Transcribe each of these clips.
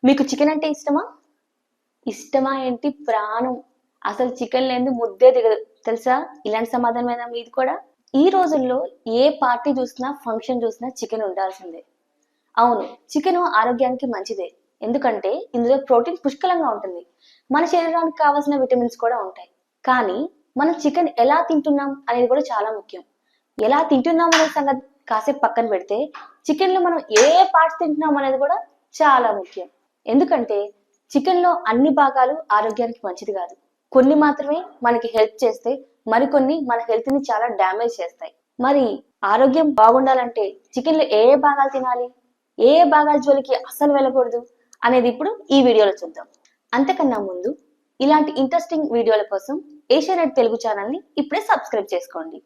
మీకు చికెన్ అంటే ఇష్టమా? ఇష్టమా ఏంటి ప్రాణం. అసలు చికెన్ లేనిది ముద్దే దిగదు తెలుసా? ఇలాంటి సమాధానమేనా మీది కూడా? ఈ రోజుల్లో ఏ పార్టీ చూసినా, ఫంక్షన్ చూసినా చికెన్ ఉండాల్సిందే. అవును, చికెన్ ఆరోగ్యానికి మంచిదే. ఎందుకంటే ఇందులో ప్రోటీన్ పుష్కలంగా ఉంటుంది. మన శరీరానికి కావాల్సిన విటమిన్స్ కూడా ఉంటాయి. కానీ మనం చికెన్ ఎలా తింటున్నాం అనేది కూడా చాలా ముఖ్యం. ఎలా తింటున్నాం అనే సంగతి కాసేపు పక్కన పెడితే, చికెన్లో మనం ఏ పార్ట్స్ తింటున్నాం అనేది కూడా చాలా ముఖ్యం. ఎందుకంటే చికెన్ లో అన్ని భాగాలు ఆరోగ్యానికి మంచిది కాదు. కొన్ని మాత్రమే మనకి హెల్ప్ చేస్తే, మరికొన్ని మన హెల్త్ ని చాలా డ్యామేజ్ చేస్తాయి. మరి ఆరోగ్యం బాగుండాలంటే చికెన్ లో ఏ ఏ భాగాలు తినాలి, ఏ ఏ భాగాల జోలికి అస్సలు వెళ్ళకూడదు అనేది ఇప్పుడు ఈ వీడియోలో చూద్దాం. అంతకన్నా ముందు ఇలాంటి ఇంట్రెస్టింగ్ వీడియోల కోసం ఏషియానెట్ తెలుగు ఛానల్ ని ఇప్పుడే సబ్స్క్రైబ్ చేసుకోండి.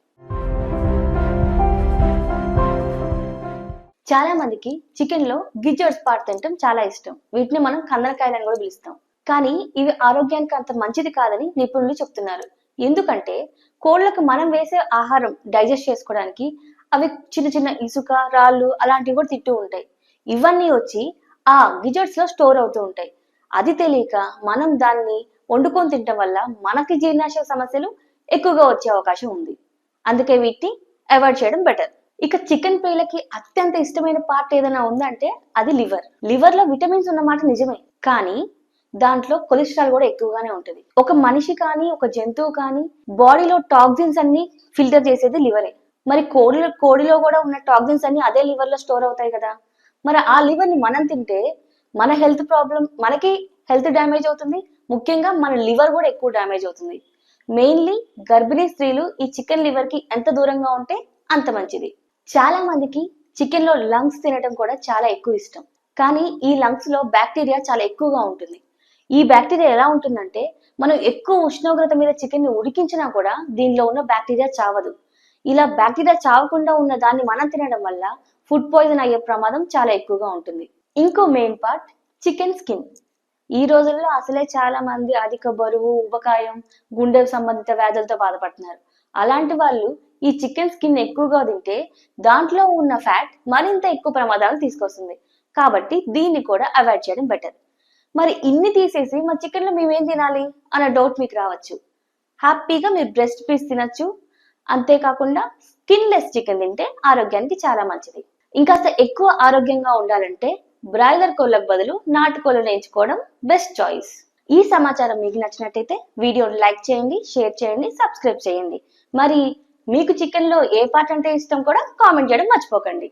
చాలా మందికి చికెన్ లో గిజర్స్ పార్ట్ తినటం చాలా ఇష్టం. వీటిని మనం కందనకాయలని కూడా పిలుస్తాం. కానీ ఇవి ఆరోగ్యానికి అంత మంచిది కాదని నిపుణులు చెప్తున్నారు. ఎందుకంటే కోళ్లకు మనం వేసే ఆహారం డైజెస్ట్ చేసుకోవడానికి అవి చిన్న చిన్న ఇసుక, రాళ్ళు అలాంటివి కూడా తింటూ ఉంటాయి. ఇవన్నీ వచ్చి ఆ గిజర్స్ లో స్టోర్ అవుతూ ఉంటాయి. అది తెలియక మనం దాన్ని వండుకొని తినటం వల్ల మనకి జీర్ణాశయ సమస్యలు ఎక్కువగా వచ్చే అవకాశం ఉంది. అందుకే వీటిని అవాయిడ్ చేయడం బెటర్. ఇక చికెన్ ప్రియులకి అత్యంత ఇష్టమైన పార్ట్ ఏదైనా ఉందంటే అది లివర్. లివర్ లో విటమిన్స్ ఉన్నమాట నిజమే, కానీ దాంట్లో కొలెస్ట్రాల్ కూడా ఎక్కువగానే ఉంటుంది. ఒక మనిషి కానీ ఒక జంతువు కానీ బాడీలో టాక్సిన్స్ అన్ని ఫిల్టర్ చేసేది లివరే. మరి కోడిలో కూడా ఉన్న టాక్సిన్స్ అన్ని అదే లివర్ లో స్టోర్ అవుతాయి కదా. మరి ఆ లివర్ ని మనం తింటే మన హెల్త్ ప్రాబ్లం, మనకి హెల్త్ డ్యామేజ్ అవుతుంది. ముఖ్యంగా మన లివర్ కూడా ఎక్కువ డ్యామేజ్ అవుతుంది. మెయిన్లీ గర్భిణీ స్త్రీలు ఈ చికెన్ లివర్ కి ఎంత దూరంగా ఉంటే అంత మంచిది. చాలా మందికి చికెన్ లో లంగ్స్ తినడం కూడా చాలా ఎక్కువ ఇష్టం. కానీ ఈ లంగ్స్ లో బ్యాక్టీరియా చాలా ఎక్కువగా ఉంటుంది. ఈ బ్యాక్టీరియా ఎలా ఉంటుందంటే, మనం ఎక్కువ ఉష్ణోగ్రత మీద చికెన్ ని ఉడికించినా కూడా దీనిలో ఉన్న బ్యాక్టీరియా చావదు. ఇలా బ్యాక్టీరియా చావకుండా ఉన్న దాన్ని మనం తినడం వల్ల ఫుడ్ పాయిజన్ అయ్యే ప్రమాదం చాలా ఎక్కువగా ఉంటుంది. ఇంకో మెయిన్ పార్ట్ చికెన్ స్కిన్. ఈ రోజుల్లో అసలే చాలా మంది అధిక బరువు, ఉబకాయం, గుండె సంబంధిత వ్యాధులతో బాధపడుతున్నారు. అలాంటి వాళ్ళు ఈ చికెన్ స్కిన్ ఎక్కువగా తింటే దాంట్లో ఉన్న ఫ్యాట్ మరింత ఎక్కువ ప్రమాదాలను తీసుకొస్తుంది. కాబట్టి దీన్ని కూడా అవాయిడ్ చేయడం బెటర్. మరి ఇన్ని తీసేసి మా చికెన్ లో మేమేం తినాలి అన్న డౌట్ మీకు రావచ్చు. హ్యాపీగా మీరు బ్రెస్ట్ పీస్ తినచ్చు. అంతేకాకుండా స్కిన్ లెస్ చికెన్ తింటే ఆరోగ్యానికి చాలా మంచిది. ఇంకాస్త ఎక్కువ ఆరోగ్యంగా ఉండాలంటే బ్రాయిలర్ కోళ్ళకు బదులు నాటుకోళ్ళను ఎంచుకోవడం బెస్ట్ చాయిస్. ఈ సమాచారం మీకు నచ్చినట్టయితే వీడియోని లైక్ చేయండి, షేర్ చేయండి, సబ్స్క్రైబ్ చేయండి. మరి మీకు చికెన్ లో ఏ పార్ట్ అంటే ఇష్టం కూడా కామెంట్ చేయడం మర్చిపోకండి.